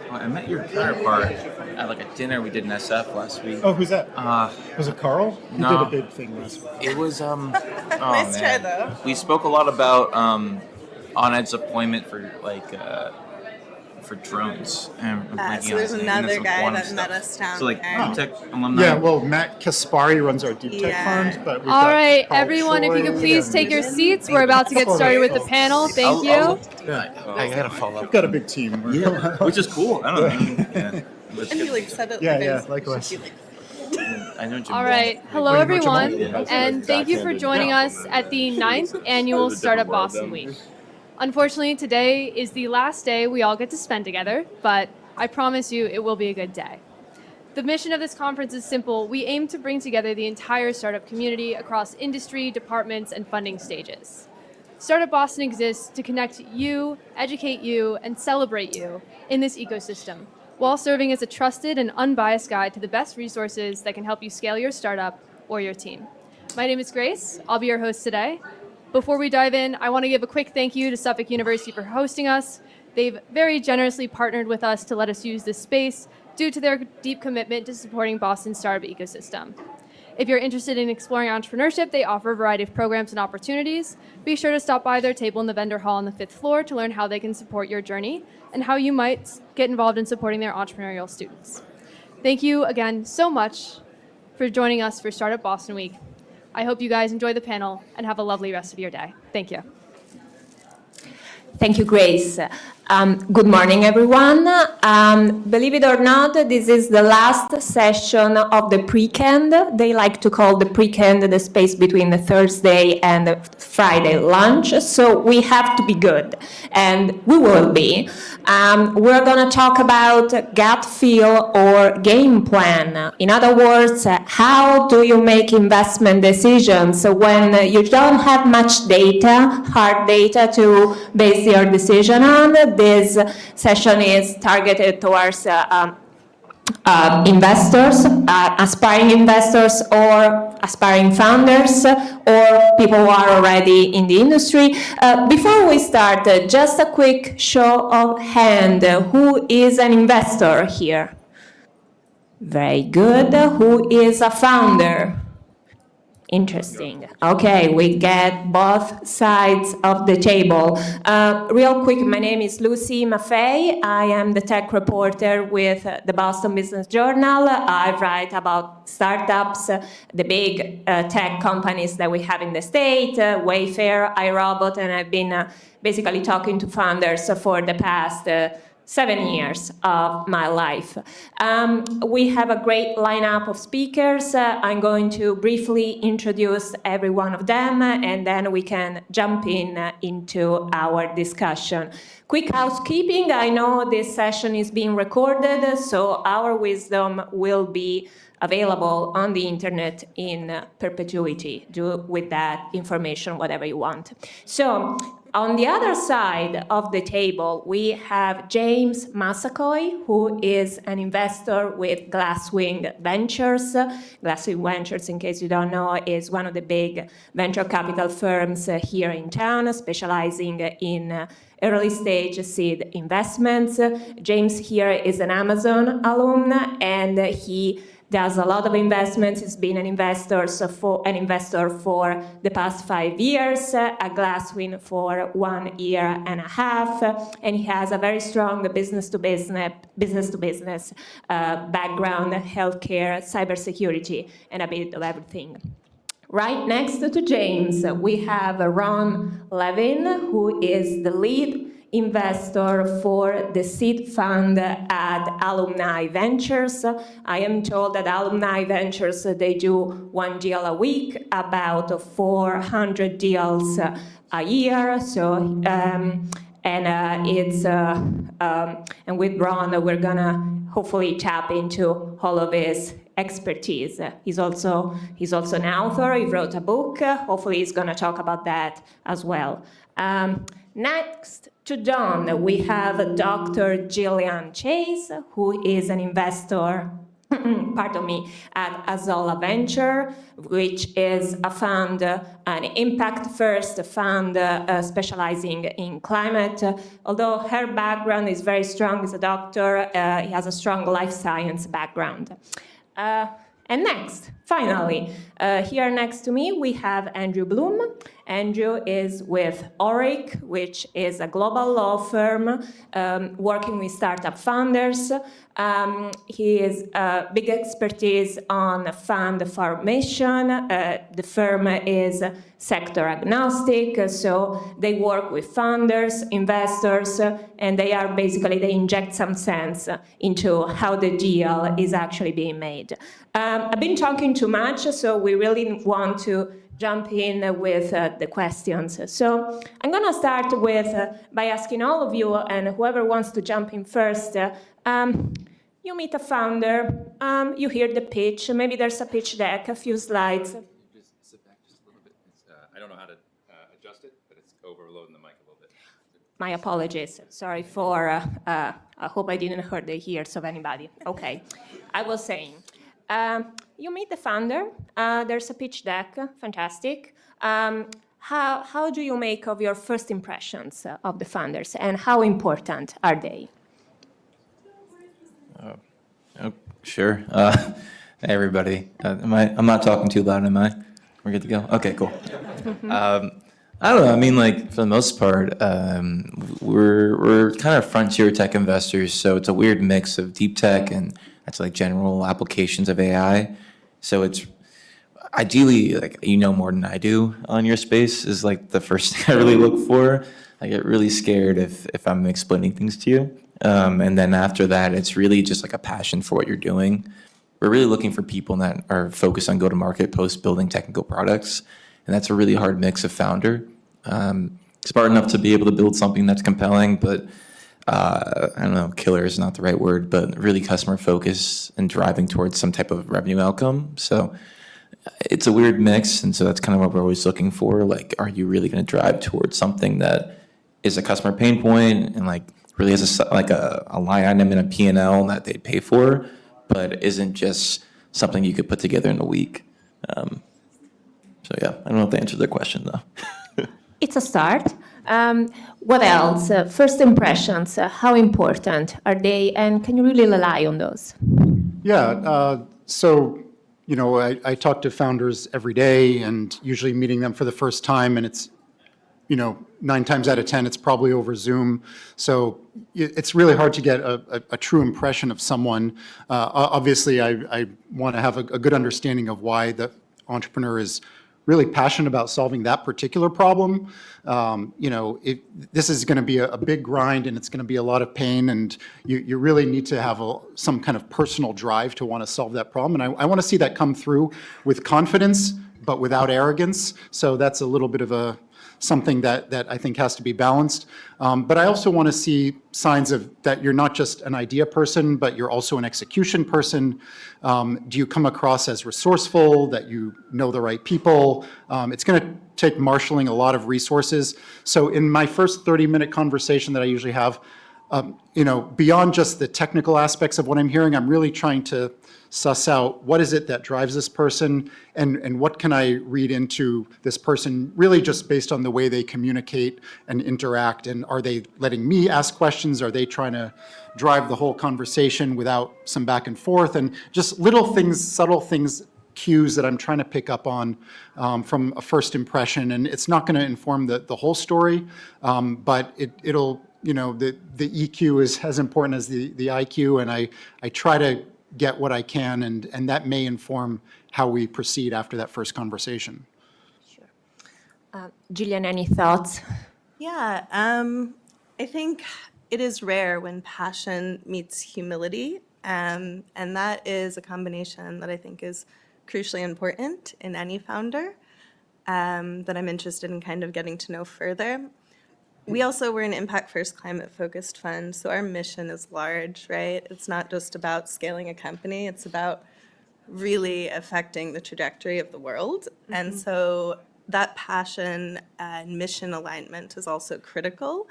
I met your counterpart at like a dinner we did in SF last week. Oh, who's that? Was it Carl? He no. did a big thing last week. It was Nice try though. We spoke a lot about on-ed's deployment for for drones. And so there's another guy that met us down So like there. Deep Tech alumni. Yeah, well, Matt Kaspari runs our Deep Tech fund. But we've All got right, Paul everyone, if you could Choi please and- take your seats. We're about to get started with the panel. Thank you. I gotta follow We've up. got a big team. Yeah, which is cool. I don't know. Yeah. Let's And get- you like said it. Yeah, like yeah, I was- likewise. you, like, I know Jim All Ball. right. Hello, Wait, everyone, Jamal? and thank you for joining us at the 9th Annual Startup Boston Week. Unfortunately, today is the last day we all get to spend together, but I promise you it will be a good day. The mission of this conference is simple. We aim to bring together the entire startup community across industry, departments, and funding stages. Startup Boston exists to connect you, educate you, and celebrate you in this ecosystem, while serving as a trusted and unbiased guide to the best resources that can help you scale your startup or your team. My name is Grace. I'll be your host today. Before we dive in, I want to give a quick thank you to Suffolk University for hosting us. They've very generously partnered with us to let us use this space due to their deep commitment to supporting Boston's startup ecosystem. If you're interested in exploring entrepreneurship, they offer a variety of programs and opportunities. Be sure to stop by their table in the vendor hall on the 5th floor to learn how they can support your journey and how you might get involved in supporting their entrepreneurial students. Thank you again so much for joining us for Startup Boston Week. I hope you guys enjoy the panel and have a lovely rest of your day. Thank you. Thank you, Grace. Good morning, everyone. Believe it or not, this is the last session of the pre-canned. They like to call the pre-canned the space between the Thursday and the Friday lunch. So we have to be good, and we will be. We're going to talk about gut feel or game plan. In other words, how do you make investment decisions when you don't have much data, hard data to base your decision on? This session is targeted towards investors, aspiring investors or aspiring founders, or people who are already in the industry. Before we start, just a quick show of hand. Who is an investor here? Very good. Who is a founder? Interesting. Okay, we get both sides of the table. Real quick, my name is Lucy Maffei. I am the tech reporter with the Boston Business Journal. I write about startups, the big tech companies that we have in the state, Wayfair, iRobot, and I've been basically talking to founders for the past 7 years of my life. We have a great lineup of speakers. I'm going to briefly introduce every one of them, and then we can jump into our discussion. Quick housekeeping. I know this session is being recorded, so our wisdom will be available on the internet in perpetuity. Do with that information whatever you want. So, on the other side of the table, we have James Massacoy, who is an investor with Glasswing Ventures. Glasswing Ventures, in case you don't know, is one of the big venture capital firms here in town, specializing in early stage seed investments. James here is an Amazon alum, and he does a lot of investments. He's been an investor for the past 5 years, at Glasswing for 1 year and a half, and he has a very strong business-to-business background, healthcare, cybersecurity, and a bit of everything. Right next to James, we have Ron Levin, who is the lead investor for the seed fund at Alumni Ventures. I am told that Alumni Ventures, they do 1 deal a week, about 400 deals a year. So, and with Ron, we're gonna hopefully tap into all of his expertise. He's also an author. He wrote a book. Hopefully, he's gonna talk about that as well. Next to Don, we have Dr. Gillian Chase, who is an investor pardon me, at Azola Venture, which is a fund, an impact-first fund specializing in climate. Although her background is very strong as a doctor, he has a strong life science background. And next, finally, here next to me, we have Andrew Bloom. Andrew is with Oric, which is a global law firm working with startup founders. He has big expertise on fund formation. The firm is sector agnostic, so they work with founders, investors, and they inject some sense into how the deal is actually being made. I've been talking too much, so we really want to jump in with the questions. So I'm going to start by asking all of you, and whoever wants to jump in first, you meet a founder, you hear the pitch, maybe there's a pitch deck, a few slides. Just sit back just a little bit. I don't know how to adjust it, but it's overloading the mic a little bit. My apologies. Sorry for, I hope I didn't hurt the ears of anybody. Okay. I was saying, you meet the founder, there's a pitch deck, fantastic. How do you make of your first impressions of the founders, and how important are they? Oh, sure. Hey, everybody. I'm not talking too loud, am I? We're good to go? Okay, cool. I don't know. I mean, like, for the most part, we're kind of frontier tech investors, so it's a weird mix of deep tech and that's like general applications of AI. So it's ideally, like, you know more than I do on your space is like the first thing I really look for. I get really scared if I'm explaining things to you. And then after that, it's really just like a passion for what you're doing. We're really looking for people that are focused on go-to-market post building technical products. And that's a really hard mix of founder. Smart enough to be able to build something that's compelling, but I don't know, killer is not the right word, but really customer focused and driving towards some type of revenue outcome. So it's a weird mix. And so that's kind of what we're always looking for. Like, are you really going to drive towards something that is a customer pain point and like really has a line item in a P&L that they pay for, but isn't just something you could put together in a week. So yeah, I don't know if that answered the question though. It's a start. What else? First impressions, how important are they, and can you really rely on those? Yeah, so, you know, I talk to founders every day and usually meeting them for the first time, and it's, you know, 9 times out of 10, it's probably over Zoom. So it's really hard to get a true impression of someone. Obviously, I want to have a good understanding of why the entrepreneur is really passionate about solving that particular problem. You know, this is going to be a big grind, and it's going to be a lot of pain, and you really need to have some kind of personal drive to want to solve that problem. And I want to see that come through with confidence, but without arrogance. So that's a little bit of something that I think has to be balanced. But I also want to see signs of that you're not just an idea person, but you're also an execution person. Do you come across as resourceful, that you know the right people? It's going to take marshaling a lot of resources. So in my first 30-minute conversation that I usually have, you know, beyond just the technical aspects of what I'm hearing, I'm really trying to suss out what is it that drives this person, and what can I read into this person, really just based on the way they communicate and interact. And are they letting me ask questions? Are they trying to drive the whole conversation without some back and forth? And just little things, subtle things, cues that I'm trying to pick up on from a first impression. And it's not going to inform the whole story, but it'll, you know, the EQ is as important as the IQ, and I try to get what I can, and that may inform how we proceed after that first conversation. Sure. Gillian, any thoughts? Yeah, I think it is rare when passion meets humility, and that is a combination that I think is crucially important in any founder that I'm interested in kind of getting to know further. We're an impact-first, climate-focused fund, so our mission is large, right? It's not just about scaling a company, it's about really affecting the trajectory of the world. Mm-hmm. And so that passion and mission alignment is also critical.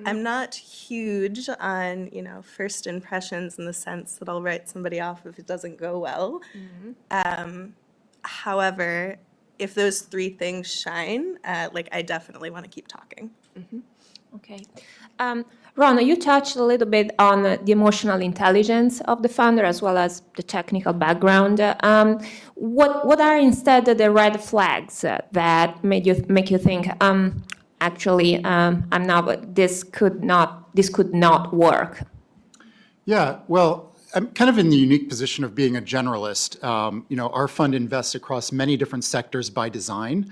I'm not huge on, first impressions in the sense that I'll write somebody off if it doesn't go well. However, if those three things shine, I definitely want to keep talking. Okay. Rona, you touched a little bit on the emotional intelligence of the founder as well as the technical background. What are instead the red flags that make you think, actually, I'm not. This could not work? Yeah, well, I'm kind of in the unique position of being a generalist. Our fund invests across many different sectors by design.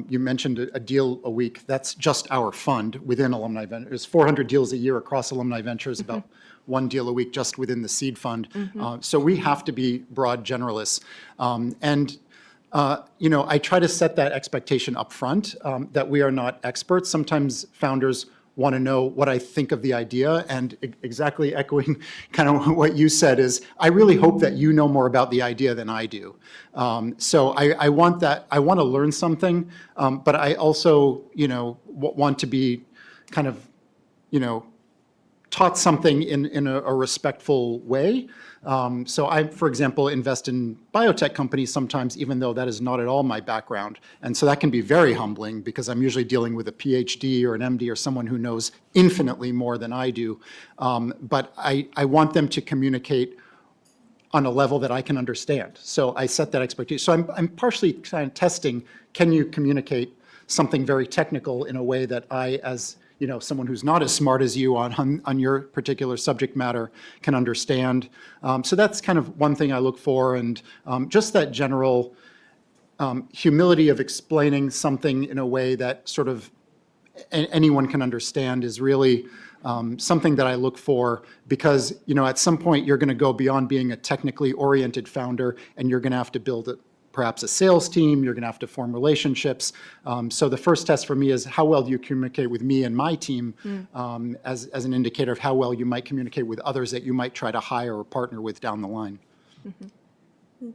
You mentioned a deal a week. That's just our fund within Alumni Ventures. There's 400 deals a year across Alumni Ventures, about one deal a week just within the seed fund. So we have to be broad generalists. I try to set that expectation up front, that we are not experts. Sometimes founders want to know what I think of the idea, and exactly echoing kind of what you said is, I really hope that you know more about the idea than I do. So I want that, I want to learn something, but I also, want to be kind of, taught something in a respectful way. So I, for example, invest in biotech companies sometimes, even though that is not at all my background. And so that can be very humbling because I'm usually dealing with a PhD or an MD or someone who knows infinitely more than I do. But I want them to communicate on a level that I can understand. So I set that expectation. So I'm partially kind of testing, can you communicate something very technical in a way that I, as someone who's not as smart as you on your particular subject matter can understand. So that's kind of one thing I look for, and just that general humility of explaining something in a way that sort of anyone can understand is really something that I look for, because at some point you're going to go beyond being a technically oriented founder, and you're going to have to build perhaps a sales team, you're going to have to form relationships. So the first test for me is how well do you communicate with me and my team, as an indicator of how well you might communicate with others that you might try to hire or partner with down the line.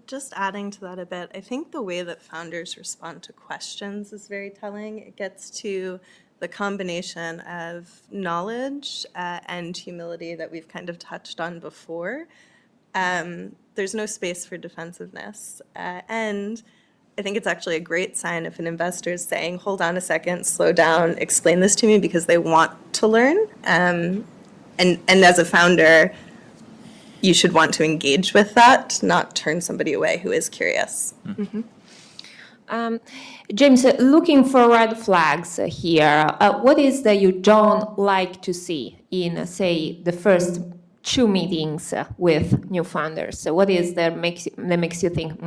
Just adding to that a bit, I think the way that founders respond to questions is very telling. It gets to the combination of knowledge and humility that we've kind of touched on before. There's no space for defensiveness. And I think it's actually a great sign if an investor is saying, hold on a second, slow down, explain this to me, because they want to learn. And as a founder, you should want to engage with that, not turn somebody away who is curious. James, looking for red flags here, what is that you don't like to see in, say, the first 2 meetings with new founders? So what is that makes you think,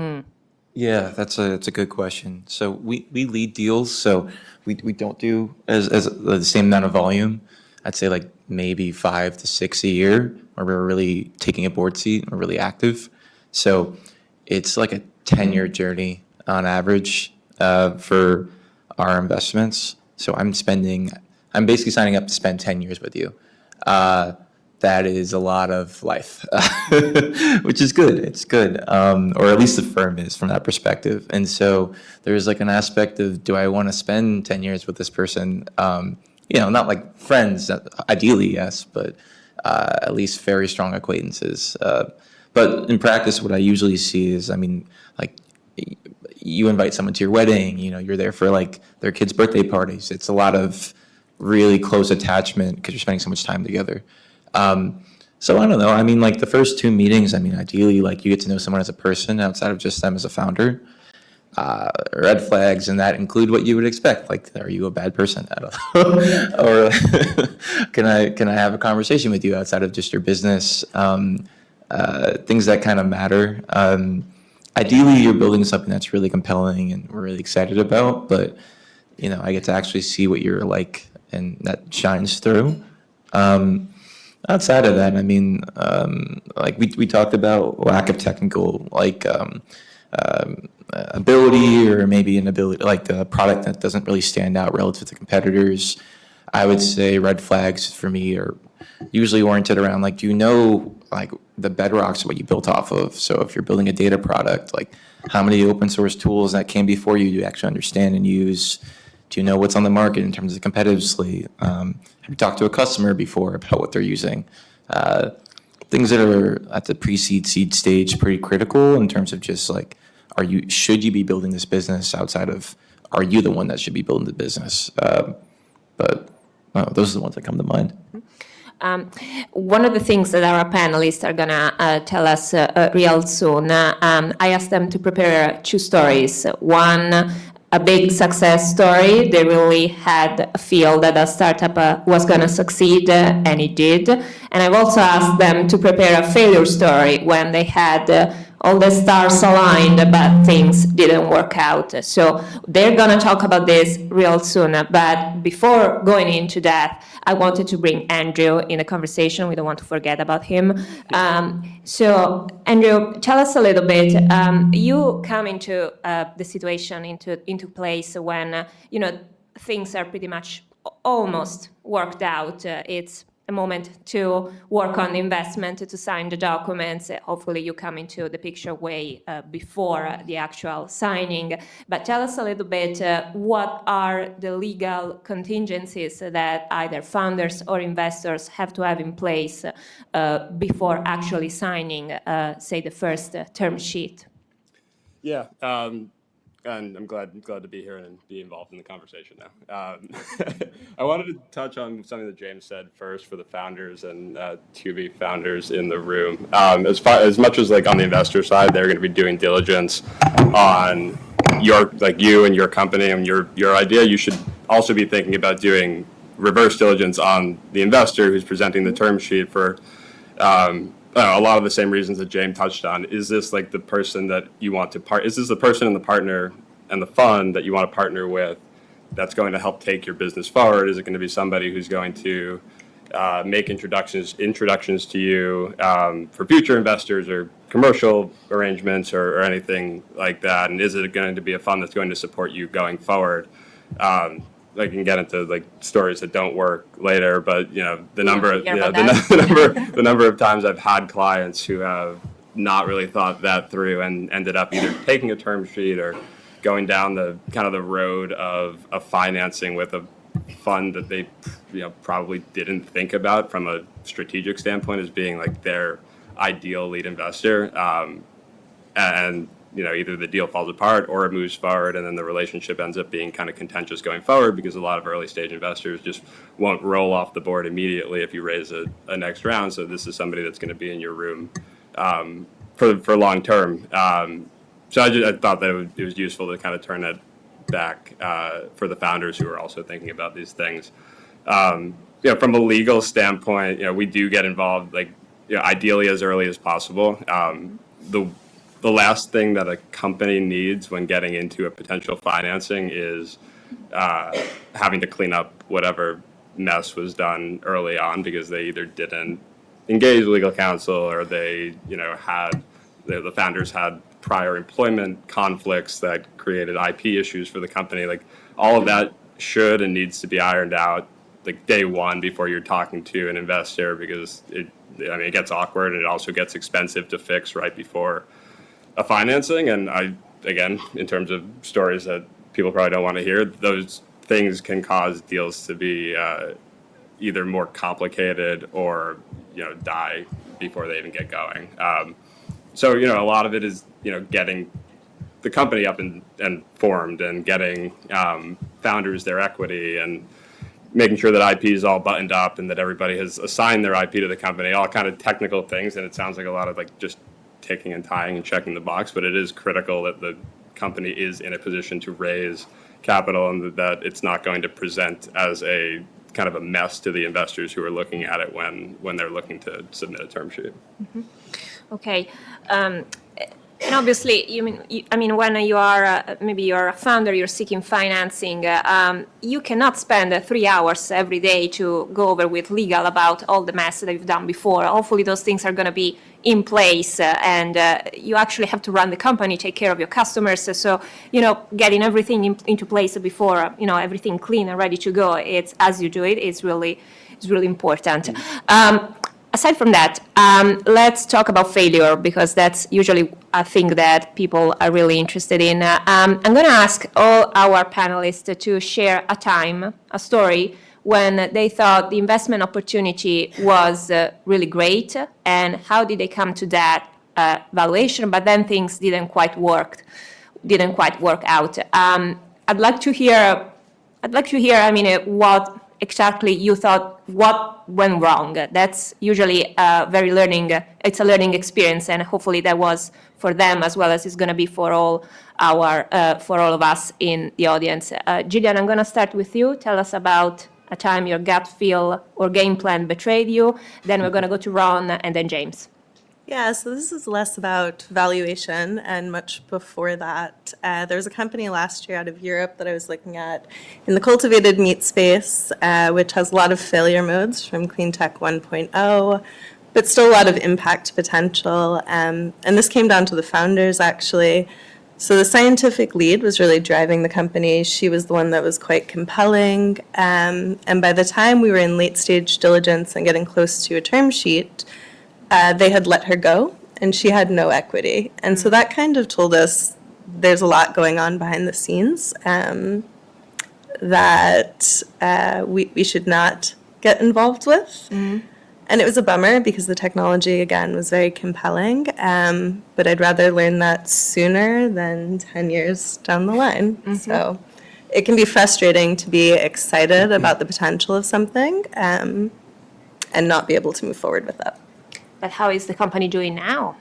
Yeah, that's a good question. So we lead deals, so we don't do as the same amount of volume. I'd say like maybe 5 to 6 a year, where we're really taking a board seat and we're really active. So it's like a 10-year journey on average for our investments. So I'm basically signing up to spend 10 years with you. That is a lot of life, which is good. It's good, or at least the firm is from that perspective. And so there's like an aspect of, do I want to spend 10 years with this person? Not like friends, ideally, yes, but at least very strong acquaintances. But in practice, what I usually see is, like you invite someone to your wedding, you're there for like their kids' birthday parties. It's a lot of really close attachment because you're spending so much time together. So I don't know. Like the first 2 meetings, ideally, like you get to know someone as a person outside of just them as a founder. Red flags, and that include what you would expect. Like, are you a bad person? I don't know. Or can I have a conversation with you outside of just your business? Things that kind of matter. Ideally, you're building something that's really compelling and we're really excited about, but I get to actually see what you're like, and that shines through. Outside of that, like we talked about lack of technical, ability, or maybe an ability, like the product that doesn't really stand out relative to competitors. I would say red flags for me are usually oriented around, like, do you know, like, the bedrocks of what you built off of? So if you're building a data product, like, how many open source tools that came before you do you actually understand and use? Do you know what's on the market in terms of competitively? Have you talked to a customer before about what they're using? Things that are at the pre-seed seed stage pretty critical in terms of just like, should you be building this business outside of, are you the one that should be building the business? But those are the ones that come to mind. One of the things that our panelists are going to tell us real soon, I asked them to prepare 2 stories. One, a big success story. They really had a feel that a startup was going to succeed, and it did. And I've also asked them to prepare a failure story when they had all the stars aligned, but things didn't work out. So they're going to talk about this real soon. But before going into that, I wanted to bring Andrew in the conversation. We don't want to forget about him. So Andrew, tell us a little bit. You come into the situation into place when things are pretty much almost worked out. It's a moment to work on the investment, to sign the documents. Hopefully you come into the picture way before the actual signing. But tell us a little bit, what are the legal contingencies that either founders or investors have to have in place before actually signing, say, the first term sheet? Yeah, and I'm glad to be here and be involved in the conversation now. I wanted to touch on something that James said first for the founders and to-be founders in the room. As much as like on the investor side, they're going to be doing diligence on you and your company and your idea. You should also be thinking about doing reverse diligence on the investor who's presenting the term sheet for a lot of the same reasons that James touched on. Is this like the person that you want to is this the person and the partner and the fund that you want to partner with that's going to help take your business forward? Is it going to be somebody who's going to make introductions to you for future investors or commercial arrangements or anything like that? And is it going to be a fund that's going to support you going forward? I can get into like stories that don't work later, but the number of times I've had clients who have not really thought that through and ended up either taking a term sheet or going down the kind of the road of financing with a fund that they probably didn't think about from a strategic standpoint as being like their ideal lead investor, and either the deal falls apart or it moves forward, and then the relationship ends up being kind of contentious going forward because a lot of early stage investors just won't roll off the board immediately if you raise a next round. So this is somebody that's going to be in your room for long term. So I thought that it was useful to kind of turn that back for the founders who are also thinking about these things. From a legal standpoint, we do get involved ideally as early as possible. The last thing that a company needs when getting into a potential financing is having to clean up whatever mess was done early on because they either didn't engage legal counsel or they, the founders had prior employment conflicts that created IP issues for the company. Like all of that should and needs to be ironed out like day one before you're talking to an investor, because it gets awkward and it also gets expensive to fix right before a financing. And again, in terms of stories that people probably don't want to hear, those things can cause deals to be either more complicated or die before they even get going. So a lot of it is getting the company up and formed and getting founders their equity and making sure that IP is all buttoned up and that everybody has assigned their IP to the company, all kind of technical things. And it sounds like a lot of just ticking and tying and checking the box, but it is critical that the company is in a position to raise capital and that it's not going to present as a kind of a mess to the investors who are looking at it when they're looking to submit a term sheet. Mm-hmm. Okay. And obviously, when you are maybe you're a founder, you're seeking financing, you cannot spend 3 hours every day to go over with legal about all the mess that you've done before. Hopefully, those things are going to be in place, and you actually have to run the company, take care of your customers. So, getting everything into place before, everything clean and ready to go. It's as you do it. It's really important. aside from that, let's talk about failure, because that's usually a thing that people are really interested in. I'm going to ask all our panelists to share a time, a story, when they thought the investment opportunity was really great, and how did they come to that valuation, but then things didn't quite work out. I'd like to hear, what exactly you thought, what went wrong. That's usually it's a learning experience, and hopefully that was for them as well as it's going to be for all of us in the audience. Gillian, I'm going to start with you. Tell us about a time your gut feel or game plan betrayed you. Then we're going to go to Ron and then James. Yeah, so this is less about valuation, and much before that. There was a company last year out of Europe that I was looking at in the cultivated meat space, which has a lot of failure modes from Clean Tech 1.0, but still a lot of impact potential. And this came down to the founders, actually. So the scientific lead was really driving the company. She was the one that was quite compelling. And by the time we were in late stage diligence and getting close to a term sheet, they had let her go, and she had no equity. And so that kind of told us there's a lot going on behind the scenes that we should not get involved with. And it was a bummer because the technology, again, was very compelling. But I'd rather learn that sooner than 10 years down the line. So it can be frustrating to be excited about the potential of something and not be able to move forward with it. But how is the company doing now?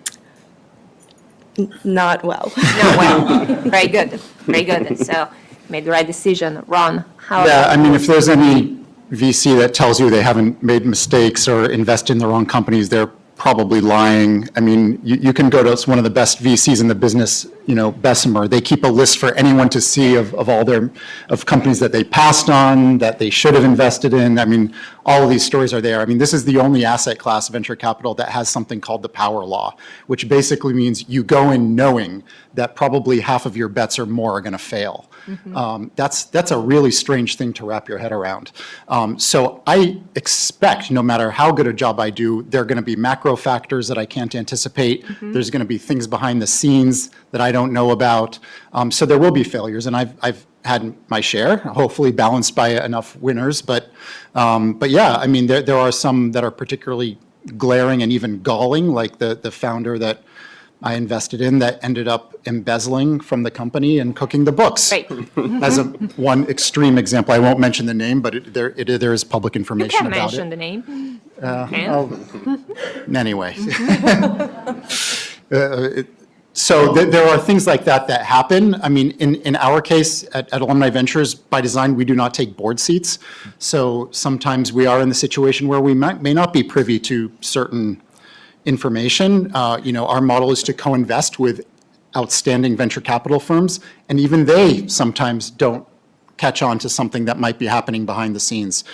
Not well. Not well. Very good. Very good. So made the right decision. Ron, how? Yeah, I mean, if there's any VC that tells you they haven't made mistakes or invested in the wrong companies, they're probably lying. I mean, you can go to one of the best VCs in the business, Bessemer. They keep a list for anyone to see of all of companies that they passed on, that they should have invested in. I mean, all of these stories are there. I mean, this is the only asset class, venture capital, that has something called the power law, which basically means you go in knowing that probably half of your bets or more are going to fail. That's a really strange thing to wrap your head around. So I expect, no matter how good a job I do, there are going to be macro factors that I can't anticipate. There's going to be things behind the scenes that I don't know about. So there will be failures, and I've had my share, hopefully balanced by enough winners. But yeah, I mean, there are some that are particularly glaring and even galling, like the founder that I invested in that ended up embezzling from the company and cooking the books. Right. As one extreme example. I won't mention the name, but there is public You information can about mention it. the name. Anyway. So there are things like that happen. I mean, in our case at Alumni Ventures, by design, we do not take board seats. So sometimes we are in the situation where we may not be privy to certain information. Our model is to co-invest with outstanding venture capital firms, and even they sometimes don't catch on to something that might be happening behind the scenes.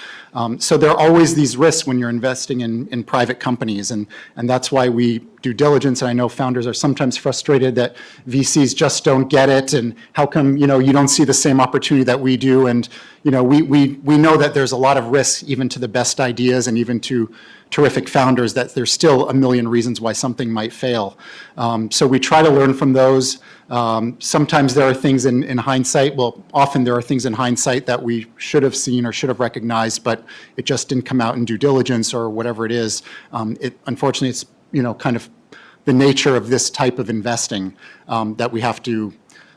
So there are always these risks when you're investing in private companies, and that's why we do diligence. And I know founders are sometimes frustrated that VCs just don't get it, and how come you don't see the same opportunity that we do? And we know that there's a lot of risk even to the best ideas and even to terrific founders, that there's still a million reasons why something might fail. So we try to learn from those. Sometimes there are things in hindsight, often there are things in hindsight that we should have seen or should have recognized, but it just didn't come out in due diligence or whatever it is. Unfortunately, it's kind of the nature of this type of investing that we have to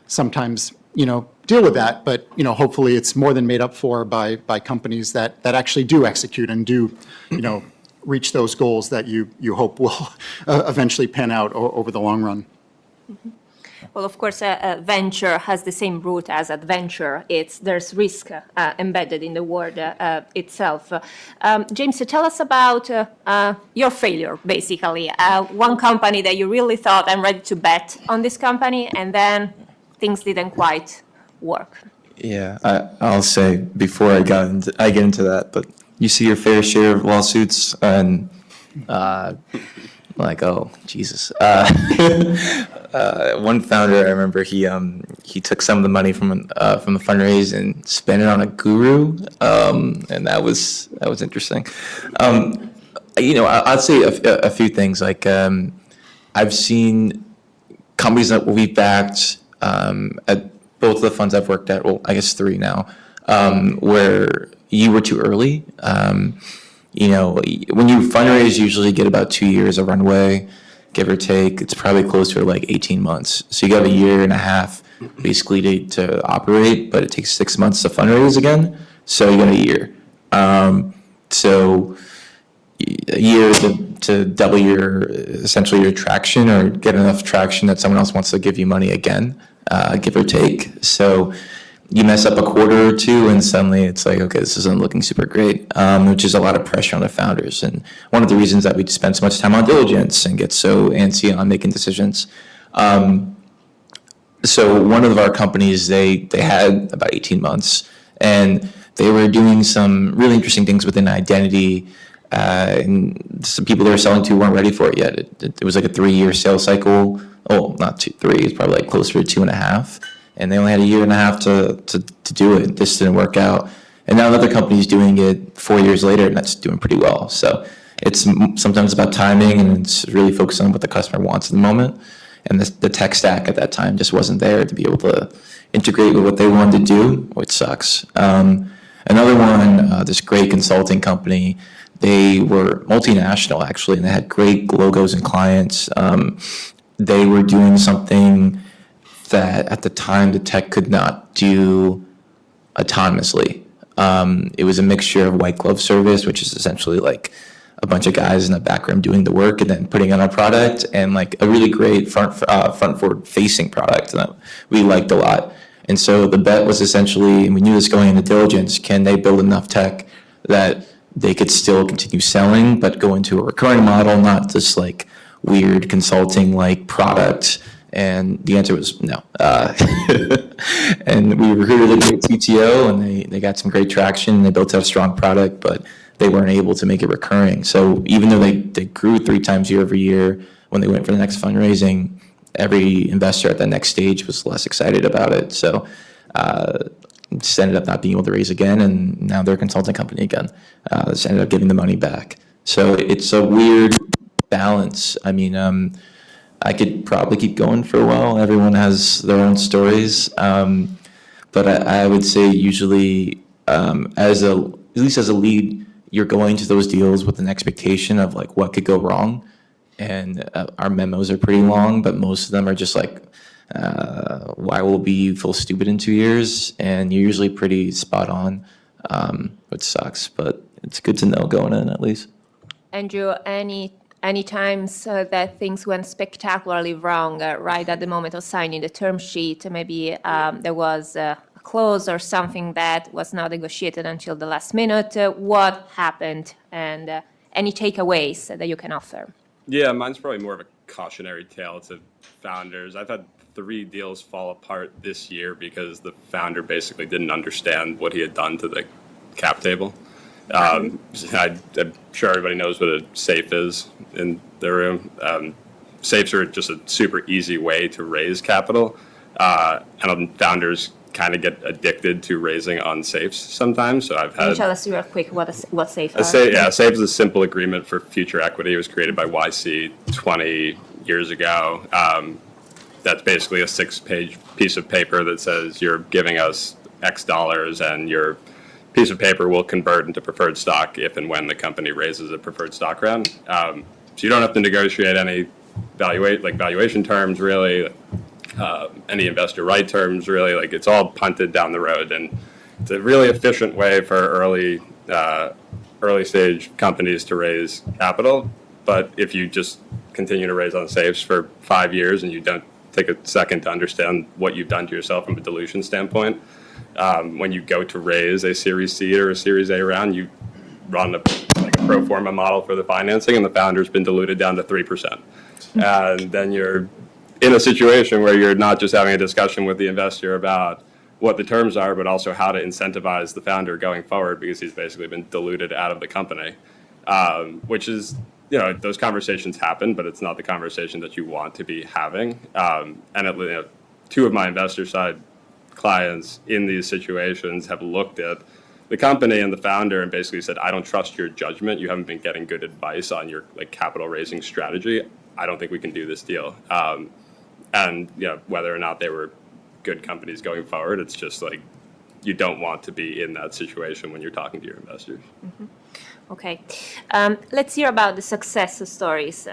sometimes deal with that. But hopefully it's more than made up for by companies that actually do execute and do reach those goals that you hope will eventually pan out over the long run. Well, of course, venture has the same root as adventure. There's risk embedded in the word itself. James, tell us about your failure, basically. One company that you really thought, I'm ready to bet on this company, and then things didn't quite work. Yeah, I'll say before I get into that, but you see your fair share of lawsuits and like, oh, Jesus. One founder, I remember he took some of the money from the fundraise and spent it on a guru, and that was interesting. I'd say a few things. Like, I've seen companies that we've backed at both of the funds I've worked at, well, I guess 3 now, where you were too early. When you fundraise, you usually get about 2 years of runway, give or take. It's probably closer to like 18 months. So you got a year and a half basically to operate, but it takes 6 months to fundraise again. So you got a year. So a year to double essentially your traction, or get enough traction that someone else wants to give you money again, give or take. So you mess up a quarter or two and suddenly it's like, okay, this isn't looking super great, which is a lot of pressure on the founders. And one of the reasons that we spend so much time on diligence and get so antsy on making decisions. So one of our companies, they had about 18 months, and they were doing some really interesting things within identity, and some people they were selling to weren't ready for it yet. It was like a 3-year sales cycle. Oh, not 3, it's probably like closer to 2.5. And they only had a year and a half to do it. This didn't work out. And now another company's doing it 4 years later, and that's doing pretty well. So it's sometimes about timing, and it's really focused on what the customer wants at the moment. And the tech stack at that time just wasn't there to be able to integrate with what they wanted to do, which sucks. Another one, this great consulting company, they were multinational actually, and they had great logos and clients. They were doing something that at the time the tech could not do autonomously. It was a mixture of white glove service, which is essentially like a bunch of guys in the back room doing the work and then putting on a product, and like a really great front forward facing product that we liked a lot. And so the bet was essentially, and we knew this going into diligence, can they build enough tech that they could still continue selling, but go into a recurring model, not this like weird consulting like product? And the answer was no. And we recruited a great CTO, and they got some great traction, and they built out a strong product, but they weren't able to make it recurring. So even though they grew 3 times year over year, when they went for the next fundraising, every investor at that next stage was less excited about it. So just ended up not being able to raise again, and now they're a consulting company again. Just ended up giving the money back. So it's a weird balance. I mean, I could probably keep going for a while. Everyone has their own stories. But I would say usually, at least as a lead, you're going to those deals with an expectation of like what could go wrong. And our memos are pretty long, but most of them are just like, why will we feel stupid in 2 years? And you're usually pretty spot on, which sucks, but it's good to know going in at least. Andrew, any times that things went spectacularly wrong right at the moment of signing the term sheet? Maybe there was a clause or something that was not negotiated until the last minute. What happened, and any takeaways that you can offer? Yeah, mine's probably more of a cautionary tale to founders. I've had 3 deals fall apart this year because the founder basically didn't understand what he had done to the cap table. I'm sure everybody knows what a safe is in the room. Safes are just a super easy way to raise capital, and founders kind of get addicted to raising on safes sometimes. So I've had. Can you tell us real quick what safe are? Safe is a simple agreement for future equity. It was created by YC 20 years ago. That's basically a 6-page piece of paper that says you're giving us X dollars, and your piece of paper will convert into preferred stock if and when the company raises a preferred stock round. So you don't have to negotiate any valuation terms really. Any investor right terms, really, like it's all punted down the road, and it's a really efficient way for early stage companies to raise capital. But if you just continue to raise on safes for 5 years and you don't take a second to understand what you've done to yourself from a dilution standpoint, when you go to raise a Series C or a Series A round, you run a pro forma model for the financing, and the founder's been diluted down to 3%, and then you're in a situation where you're not just having a discussion with the investor about what the terms are, but also how to incentivize the founder going forward, because he's basically been diluted out of the company, which is, those conversations happen, but it's not the conversation that you want to be having. And 2 of my investor side clients in these situations have looked at the company and the founder and basically said, I don't trust your judgment. You haven't been getting good advice on your capital raising strategy. I don't think we can do this deal. And whether or not they were good companies going forward, it's just you don't want to be in that situation when you're talking to your investors. Mm-hmm. Okay, let's hear about the success stories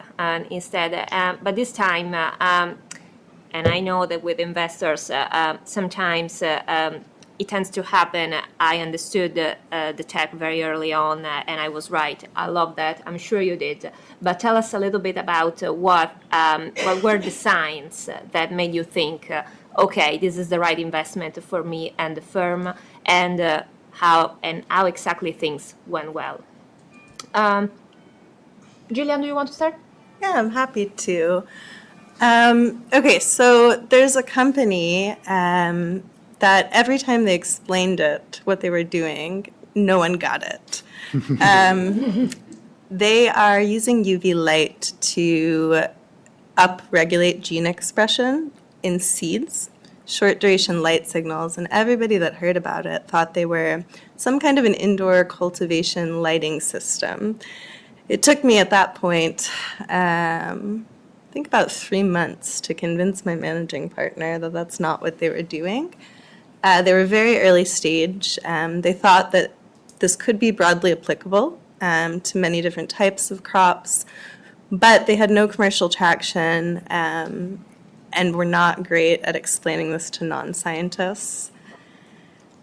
instead. But this time, and I know that with investors, sometimes it tends to happen. I understood the tech very early on, and I was right. I love that. I'm sure you did. But tell us a little bit about what were the signs that made you think, okay, this is the right investment for me and the firm, and how exactly things went well. Gillian, do you want to start? Yeah, I'm happy to. Okay, so there's a company that every time they explained it, what they were doing, no one got it. They are using UV light to upregulate gene expression in seeds, short duration light signals, and everybody that heard about it thought they were some kind of an indoor cultivation lighting system. It took me at that point, I think about 3 months to convince my managing partner that that's not what they were doing. They were very early stage. They thought that this could be broadly applicable to many different types of crops, but they had no commercial traction and were not great at explaining this to non-scientists.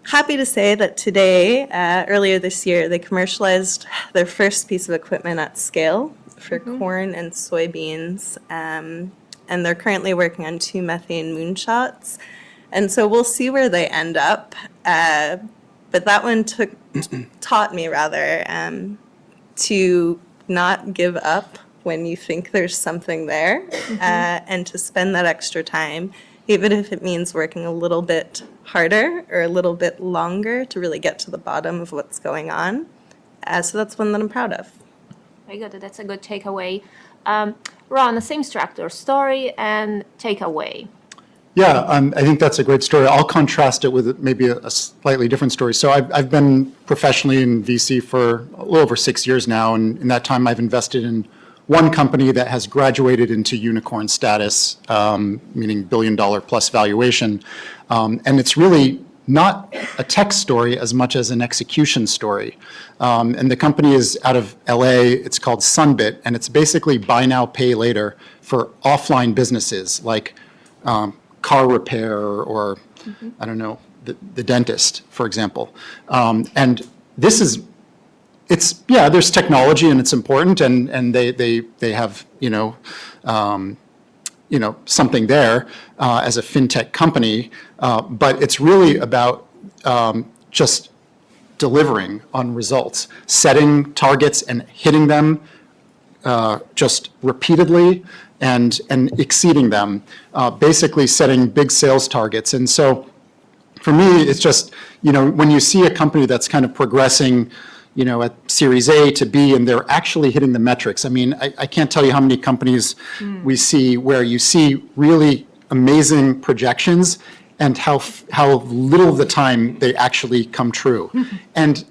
Happy to say that today, earlier this year, they commercialized their first piece of equipment at scale for corn and soybeans, and they're currently working on 2 methane moonshots. And so we'll see where they end up, but that one taught me rather to not give up when you think there's something there, and to spend that extra time, even if it means working a little bit harder or a little bit longer to really get to the bottom of what's going on. So that's one that I'm proud of. Very good. That's a good takeaway. Ron, the same structure, story and takeaway. Yeah, I think that's a great story. I'll contrast it with maybe a slightly different story. So I've been professionally in VC for a little over 6 years now, and in that time I've invested in one company that has graduated into unicorn status, meaning billion-dollar plus valuation. And it's really not a tech story as much as an execution story. And the company is out of LA. It's called Sunbit, and it's basically buy now, pay later for offline businesses like car repair or I don't know, the dentist, for example. And this is, there's technology and it's important, and they have something there as a fintech company, but it's really about just delivering on results, setting targets and hitting them just repeatedly and exceeding them, basically setting big sales targets. And so for me, it's just, when you see a company that's kind of progressing, at Series A to B, and they're actually hitting the metrics. I mean, I can't tell you how many companies we see where you see really amazing projections and how little of the time they actually come true. And,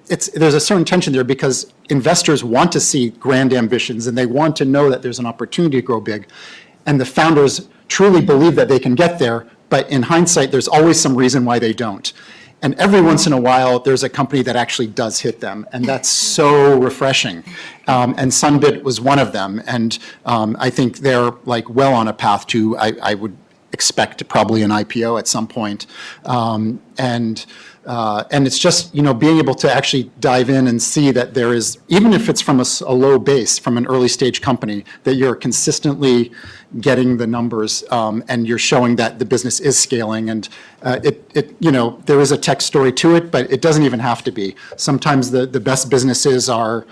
there's a certain tension there because investors want to see grand ambitions and they want to know that there's an opportunity to grow big. And the founders truly believe that they can get there, but in hindsight, there's always some reason why they don't. And every once in a while, there's a company that actually does hit them, and that's so refreshing. And Sunbit was one of them, and I think they're well on a path to, I would expect probably an IPO at some point. And it's just, being able to actually dive in and see that there is, even if it's from a low base, from an early stage company, that you're consistently getting the numbers and you're showing that the business is scaling. And there is a tech story to it, but it doesn't even have to be. Sometimes the best businesses are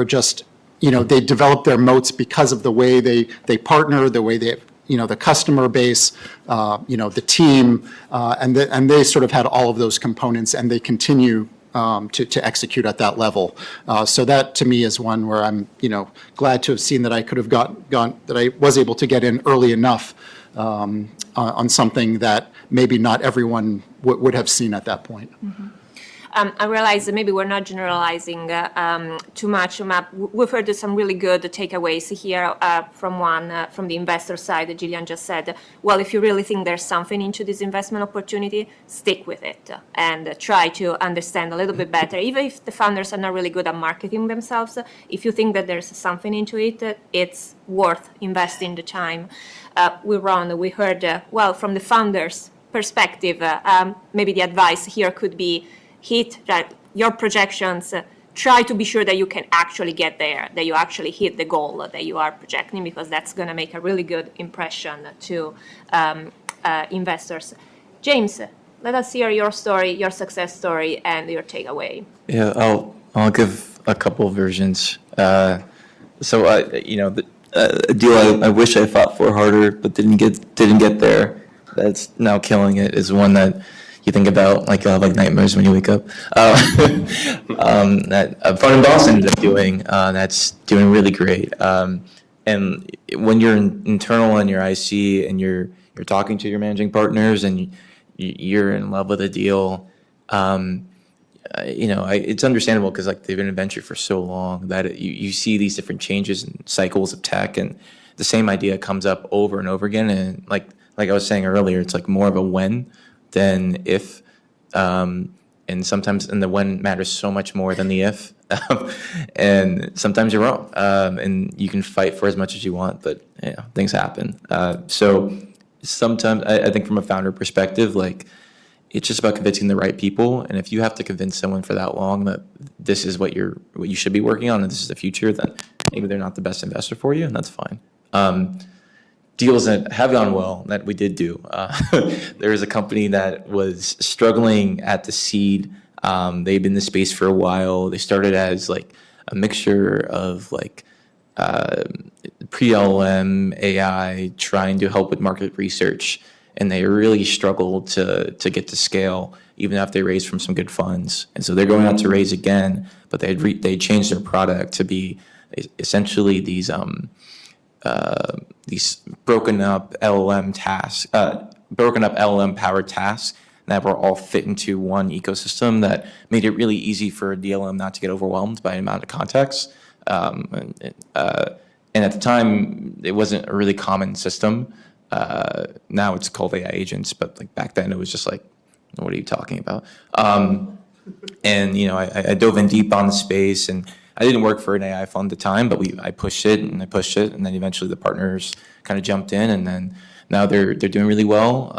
just, they develop their moats because of the way they partner, the way they the customer base, the team, and they sort of had all of those components, and they continue to execute at that level. So that to me is one where I'm, glad to have seen that I could have that I was able to get in early enough on something that maybe not everyone would have seen at that point. I realize that maybe we're not generalizing too much. We've heard some really good takeaways here from the investor side. Gillian just said, well, if you really think there's something into this investment opportunity, stick with it and try to understand a little bit better. Even if the founders are not really good at marketing themselves, if you think that there's something into it, it's worth investing the time. We heard, well, from the founders' perspective, maybe the advice here could be hit your projections, try to be sure that you can actually get there, that you actually hit the goal that you are projecting, because that's going to make a really good impression to investors. James, let us hear your story, your success story, and your takeaway. Yeah, I'll give a couple versions. A deal I wish I fought for harder, but didn't get there. That's now killing it is one that you think about like nightmares when you wake up. That a fund in Boston ended up doing. That's doing really great. And when you're internal in your IC and you're talking to your managing partners and you're in love with a deal, it's understandable because like they've been in venture for so long that you see these different changes and cycles of tech, and the same idea comes up over and over again. And like I was saying earlier, it's like more of a when than if, and sometimes the when matters so much more than the if, and sometimes you're wrong, and you can fight for as much as you want, but things happen. So sometimes I think from a founder perspective, like it's just about convincing the right people, and if you have to convince someone for that long that this is what you should be working on and this is the future, then maybe they're not the best investor for you, and that's fine. Deals that have gone well that we did do. There was a company that was struggling at the seed. They've been in the space for a while. They started as like a mixture of like pre-LLM, AI, trying to help with market research, and they really struggled to get to scale, even after they raised from some good funds. And so they're going out to raise again, but they changed their product to be essentially these broken up LLM tasks, broken up LLM powered tasks that were all fit into one ecosystem that made it really easy for a DLM not to get overwhelmed by the amount of context. And at the time, it wasn't a really common system. Now it's called AI agents, but like back then it was just like, what are you talking about? And I dove in deep on the space, and I didn't work for an AI fund at the time, but I pushed it, and then eventually the partners kind of jumped in, and then now they're doing really well.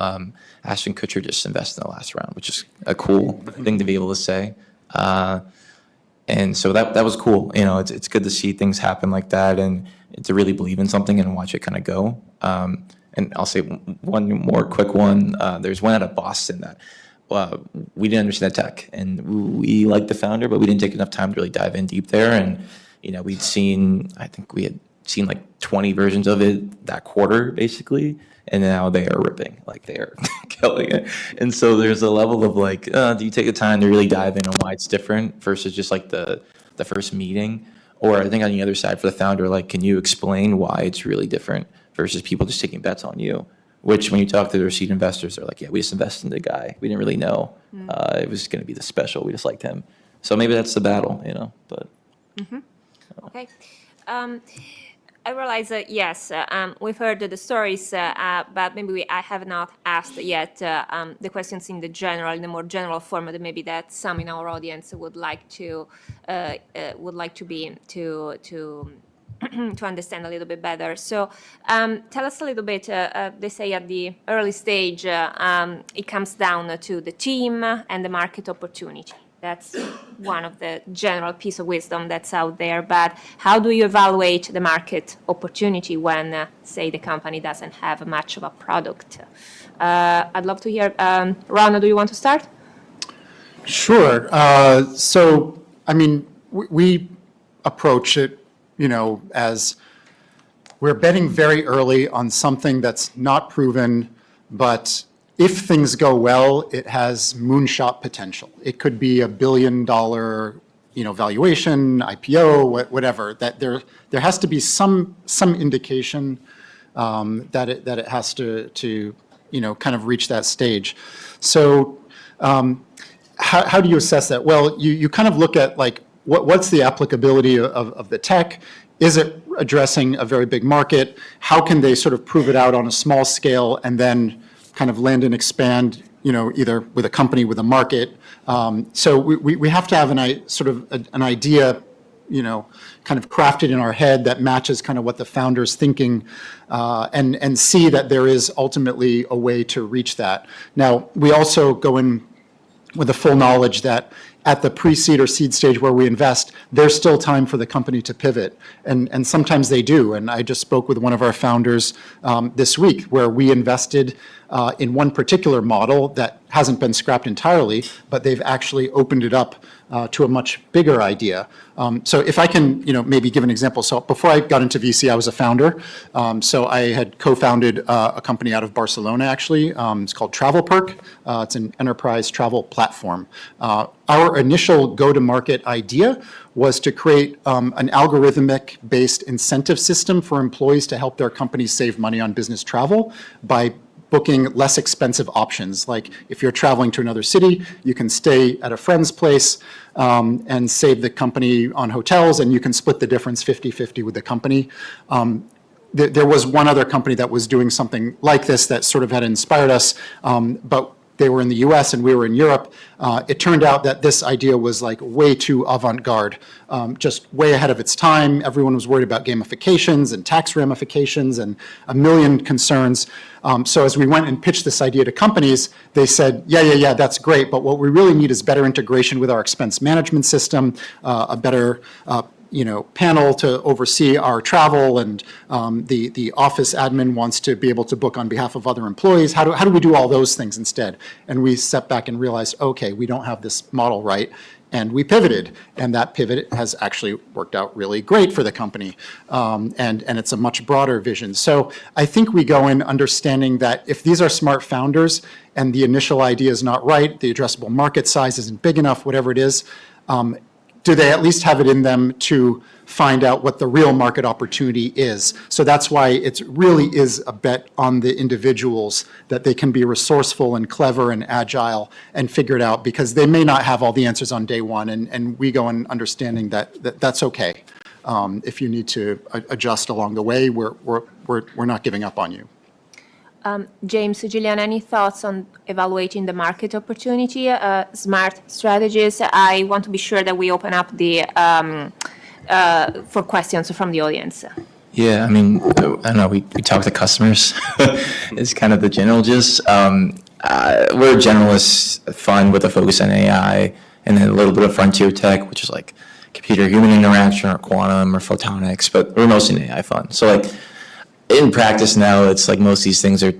Ashton Kutcher just invested in the last round, which is a cool thing to be able to say. And so that was cool. It's good to see things happen like that, and to really believe in something and watch it kind of go. And I'll say one more quick one. There's one out of Boston that we didn't understand the tech, and we liked the founder, but we didn't take enough time to really dive in deep there. And I think we had seen like 20 versions of it that quarter, basically, and now they are ripping, like they are killing it. And so there's a level of like, do you take the time to really dive in on why it's different versus just like the first meeting? Or I think on the other side for the founder, like, can you explain why it's really different versus people just taking bets on you? Which when you talk to their seed investors, they're like, yeah, we just invested in the guy. We didn't really know it was going to be this special. We just liked him. So maybe that's the battle, but. Mm-hmm. Okay. I realize that, yes, we've heard the stories, but maybe I have not asked yet the questions in the more general format, maybe that some in our audience would like to to understand a little bit better. So tell us a little bit, they say at the early stage, it comes down to the team and the market opportunity. That's one of the general piece of wisdom that's out there. But how do you evaluate the market opportunity when, say, the company doesn't have much of a product? I'd love to hear. Rana, do you want to start? Sure. So, I mean, we approach it, as we're betting very early on something that's not proven, but if things go well, it has moonshot potential. It could be $1 billion, valuation, IPO, whatever. That there has to be some indication that it has to kind of reach that stage. So, how do you assess that? Well, you kind of look at like, what's the applicability of the tech? Is it addressing a very big market? How can they sort of prove it out on a small scale and then kind of land and expand, either with a company, with a market? So we have to have an idea, kind of crafted in our head that matches kind of what the founder's thinking, and see that there is ultimately a way to reach that. Now, we also go in with the full knowledge that at the pre-seed or seed stage where we invest, there's still time for the company to pivot. And sometimes they do. And I just spoke with one of our founders this week where we invested in one particular model that hasn't been scrapped entirely, but they've actually opened it up to a much bigger idea. So if I can, maybe give an example. So before I got into VC, I was a founder. So I had co-founded a company out of Barcelona, actually. It's called Travel Perk. It's an enterprise travel platform. Our initial go-to-market idea was to create an algorithmic-based incentive system for employees to help their companies save money on business travel by booking less expensive options. Like if you're traveling to another city, you can stay at a friend's place and save the company on hotels, and you can split the difference 50-50 with the company. There was one other company that was doing something like this that sort of had inspired us, but they were in the US and we were in Europe. It turned out that this idea was like way too avant-garde, just way ahead of its time. Everyone was worried about gamifications and tax ramifications and a million concerns. So as we went and pitched this idea to companies, they said, yeah, that's great, but what we really need is better integration with our expense management system, a better panel to oversee our travel, and the office admin wants to be able to book on behalf of other employees. How do we do all those things instead? And we stepped back and realized, okay, we don't have this model right. And we pivoted, and that pivot has actually worked out really great for the company. And it's a much broader vision. So I think we go in understanding that if these are smart founders and the initial idea is not right, the addressable market size isn't big enough, whatever it is, do they at least have it in them to find out what the real market opportunity is? So that's why it really is a bet on the individuals, that they can be resourceful and clever and agile and figure it out, because they may not have all the answers on day one. And we go in understanding that that's okay. If you need to adjust along the way, we're not giving up on you. James, Gillian, any thoughts on evaluating the market opportunity, smart strategies? I want to be sure that we open up for questions from the audience. Yeah, I mean, I don't know, we talk to customers. It's kind of the general gist. We're a generalist fund with a focus on AI, and then a little bit of frontier tech, which is like computer-human interaction or quantum or photonics, but we're mostly an AI fund. So like, in practice now, it's like most of these things are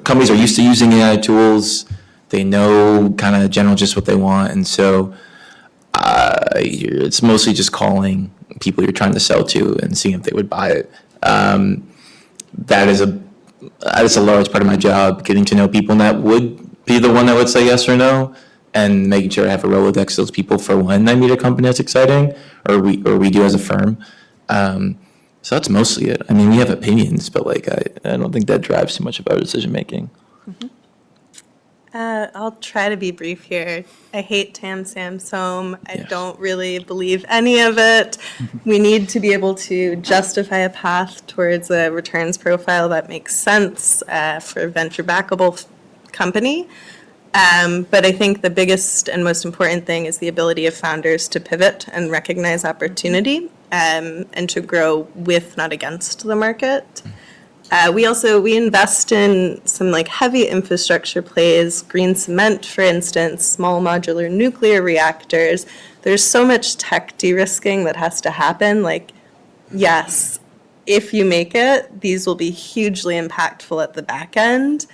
companies are used to using AI tools. They know kind of general just what they want, and so it's mostly just calling people you're trying to sell to and seeing if they would buy it. That is a large part of my job, getting to know people, and that would be the one that would say yes or no, and making sure I have a Rolodex of those people for when I meet a company that's exciting, or we do as a firm. So that's mostly it. I mean, we have opinions, but like I don't think that drives too much of our decision making. Mm-hmm. I'll try to be brief here. I hate Tam Sam Som. I Yes. don't really believe any of it. We need to be able to justify a path towards a returns profile that makes sense for a venture backable company. But I think the biggest and most important thing is the ability of founders to pivot and recognize opportunity, and to grow with, not against, the market. We invest in some like heavy infrastructure plays, green cement, for instance, small modular nuclear reactors. There's so much tech de-risking that has to happen. Like, yes, if you make it, these will be hugely impactful at the back end.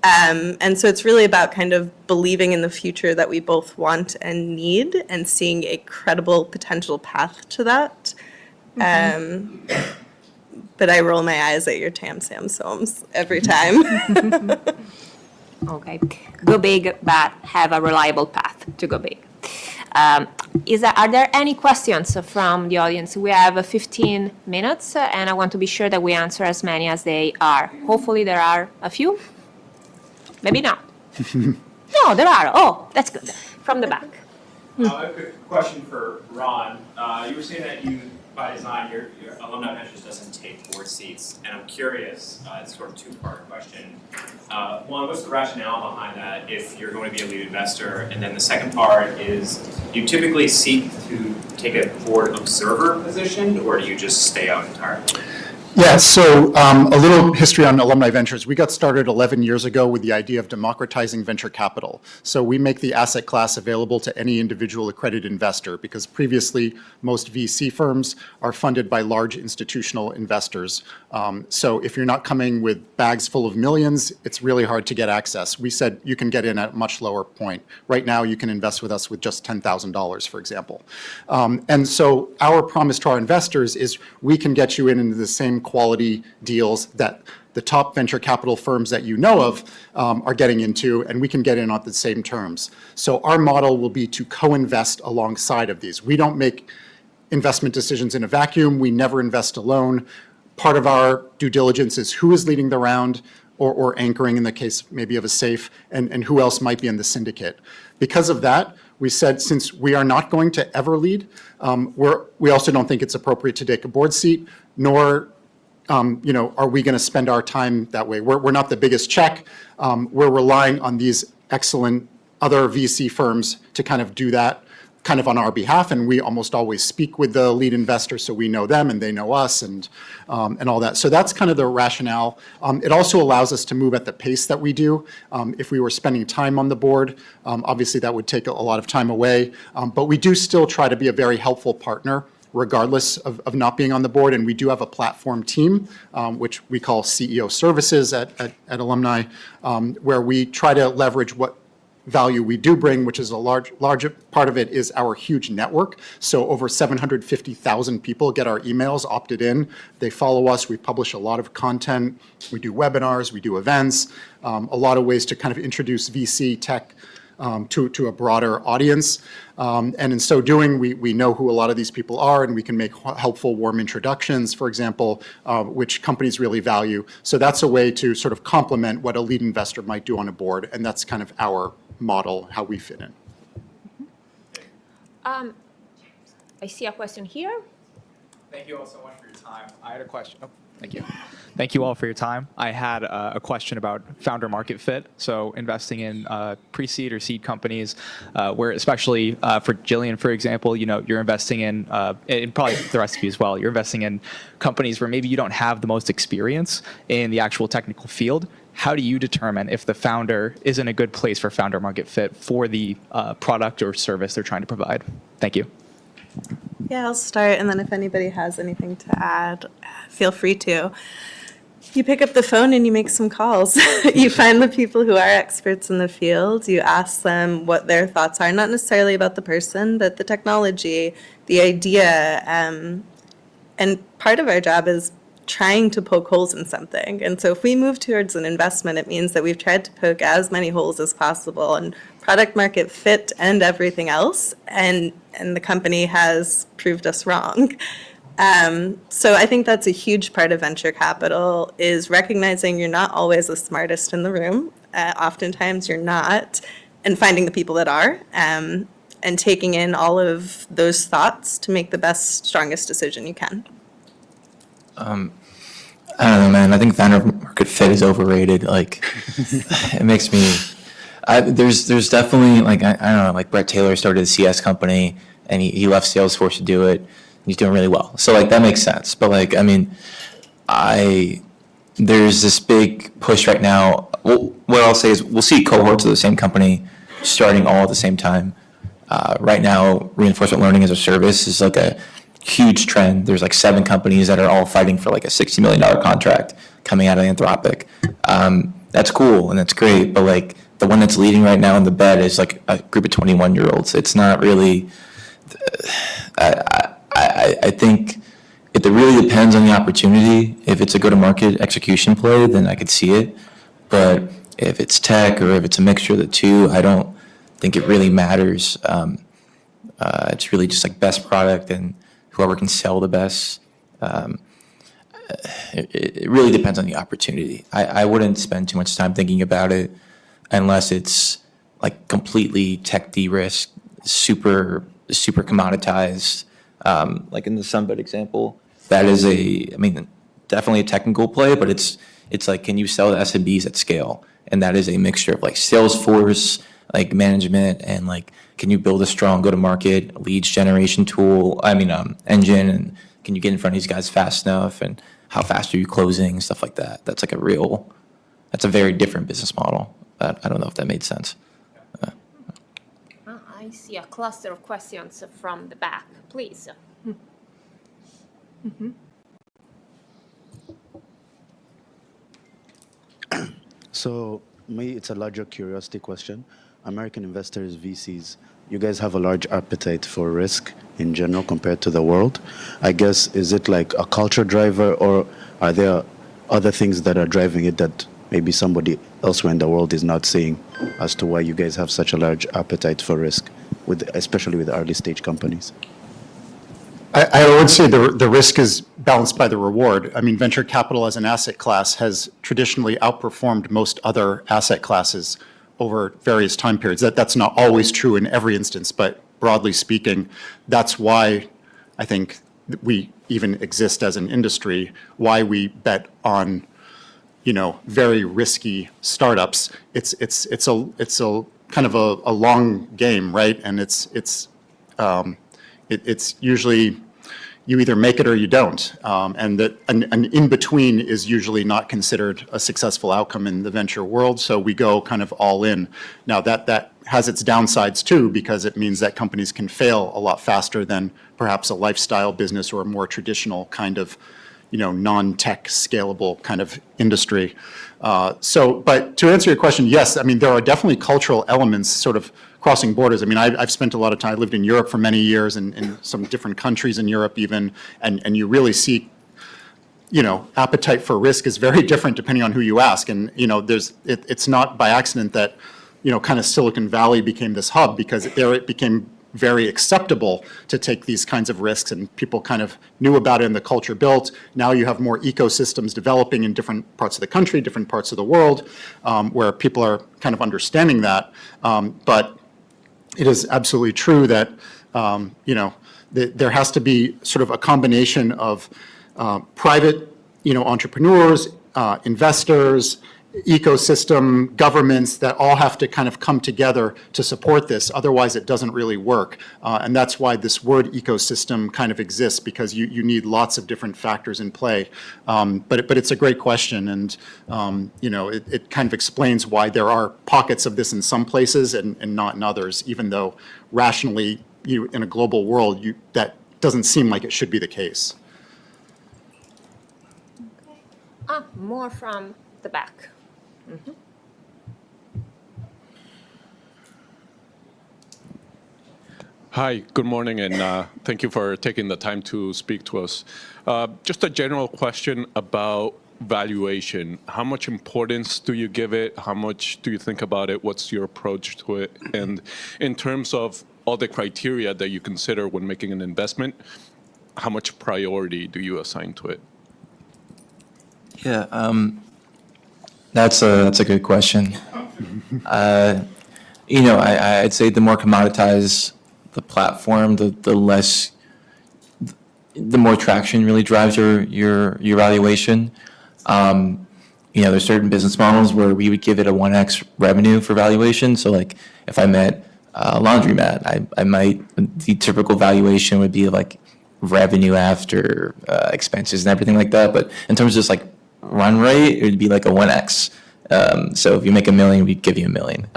And so it's really about kind of believing in the future that we both want and need, and seeing a credible potential path to that. But I roll my eyes at your Tam Sam Soms every time. Okay. Go big, but have a reliable path to go big. Are there any questions from the audience? We have 15 minutes, and I want to be sure that we answer as many as they are. Hopefully there are a few. Maybe not. No, there are. Oh, that's good. from the back. A quick question for Ron. You were saying that you, by design, your Alumni Ventures doesn't take board seats, and I'm curious, it's sort of a two-part question. One, what's the rationale behind that if you're going to be a lead investor? And then the second part is, do you typically seek to take a board observer position, or do you just stay out entirely? Yeah, so a little history on Alumni Ventures. We got started 11 years ago with the idea of democratizing venture capital. So we make the asset class available to any individual accredited investor, because previously most VC firms are funded by large institutional investors. So if you're not coming with bags full of millions, it's really hard to get access. We said you can get in at a much lower point. Right now you can invest with us with just $10,000, for example. And so our promise to our investors is we can get you into the same quality deals that the top venture capital firms that you know of are getting into, and we can get in on the same terms. So our model will be to co-invest alongside of these. We don't make investment decisions in a vacuum. We never invest alone. Part of our due diligence is who is leading the round or anchoring in the case maybe of a safe, and who else might be in the syndicate. Because of that, we said since we are not going to ever lead, we also don't think it's appropriate to take a board seat, nor are we going to spend our time that way? We're not the biggest check. We're relying on these excellent other VC firms to kind of do that kind of on our behalf, and we almost always speak with the lead investor, so we know them and they know us, and all that. So that's kind of the rationale. It also allows us to move at the pace that we do. If we were spending time on the board, obviously that would take a lot of time away, but we do still try to be a very helpful partner regardless of not being on the board. And we do have a platform team, which we call CEO Services at Alumni, where we try to leverage what value we do bring, which is a large part of it is our huge network. So over 750,000 people get our emails, opted in. They follow us. We publish a lot of content. We do webinars. We do events. A lot of ways to kind of introduce VC tech to a broader audience. And in so doing, we know who a lot of these people are, and we can make helpful, warm introductions, for example, which companies really value. So that's a way to sort of complement what a lead investor might do on a board, and that's kind of our model, how we fit in. I see a question here. Thank you all so much for your time. I had a question. Oh, thank you. Thank you all for your time. I had a question about founder market fit. So investing in pre-seed or seed companies, where especially for Jillian, for example, you're investing in, and probably the rest of you as well, you're investing in companies where maybe you don't have the most experience in the actual technical field. How do you determine if the founder is in a good place for founder market fit for the product or service they're trying to provide? Thank you. Yeah, I'll start, and then if anybody has anything to add, feel free to. You pick up the phone and you make some calls. You find the people who are experts in the field. You ask them what their thoughts are, not necessarily about the person, but the technology, the idea. And part of our job is trying to poke holes in something. And so if we move towards an investment, it means that we've tried to poke as many holes as possible and product market fit and everything else. And the company has proved us wrong. So I think that's a huge part of venture capital, is recognizing you're not always the smartest in the room. Oftentimes you're not, and finding the people that are, and taking in all of those thoughts to make the best, strongest decision you can. I don't know, man. I think founder market fit is overrated. Like, it makes me. There's definitely I don't know. Like Brett Taylor started a CS company, and he left Salesforce to do it. He's doing really well. So that makes sense. But there's this big push right now. Well, what I'll say is we'll see cohorts of the same company starting all at the same time. Right now, reinforcement learning as a service is a huge trend. There's 7 companies that are all fighting for a $60 million contract coming out of Anthropic. That's cool and that's great, but the one that's leading right now in the bed is a group of 21-year-olds. It's not really. I think it really depends on the opportunity. If it's a go-to-market execution play, then I could see it. But if it's tech or if it's a mixture of the two, I don't think it really matters. It's really just best product and whoever can sell the best. It really depends on the opportunity. I wouldn't spend too much time thinking about it unless it's like completely tech de-risk, super commoditized. Like in the Sunbed example, that is definitely a technical play, but it's like, can you sell to SMBs at scale? And that is a mixture of like Salesforce, like management, and like, can you build a strong go-to-market leads generation tool? Engine, and can you get in front of these guys fast enough? And how fast are you closing? Stuff like that. That's a very different business model. I don't know if that made sense. I see a cluster of questions from the back, please. So, it's a larger curiosity question. American investors, VCs, you guys have a large appetite for risk in general compared to the world. I guess, is it like a culture driver, or are there other things that are driving it that maybe somebody elsewhere in the world is not seeing as to why you guys have such a large appetite for risk, especially with early stage companies? I would say the risk is balanced by the reward. I mean, venture capital as an asset class has traditionally outperformed most other asset classes over various time periods. That's not always true in every instance, but broadly speaking, that's why I think we even exist as an industry, why we bet on, very risky startups. It's a kind of a long game, right? And it's usually you either make it or you don't. And an in-between is usually not considered a successful outcome in the venture world, so we go kind of all in. Now, that has its downsides too, because it means that companies can fail a lot faster than perhaps a lifestyle business or a more traditional kind of, non-tech scalable kind of industry. But to answer your question, yes, there are definitely cultural elements sort of crossing borders. I've spent a lot of time, I lived in Europe for many years, and in some different countries in Europe even, and you really see, appetite for risk is very different depending on who you ask. And, it's not by accident that, kind of Silicon Valley became this hub, because there it became very acceptable to take these kinds of risks, and people kind of knew about it and the culture built. Now you have more ecosystems developing in different parts of the country, different parts of the world, where people are kind of understanding that. But it is absolutely true that, there has to be sort of a combination of private, entrepreneurs, investors, ecosystem, governments that all have to kind of come together to support this. Otherwise, it doesn't really work. And that's why this word ecosystem kind of exists, because you need lots of different factors in play. But it's a great question, and it kind of explains why there are pockets of this in some places and not in others, even though rationally, in a global world, that doesn't seem like it should be the case. More from the back. Hi, good morning, and thank you for taking the time to speak to us. Just a general question about valuation. How much importance do you give it? How much do you think about it? What's your approach to it? And in terms of all the criteria that you consider when making an investment, how much priority do you assign to it? Yeah, that's a good question. I'd say the more commoditized the platform, the more traction really drives your valuation. There's certain business models where we would give it a 1x revenue for valuation. So like if I met a laundromat, the typical valuation would be like revenue after expenses and everything like that. But in terms of just like run rate, it would be like a 1x. So if you make $1 million, we'd give you $1 million.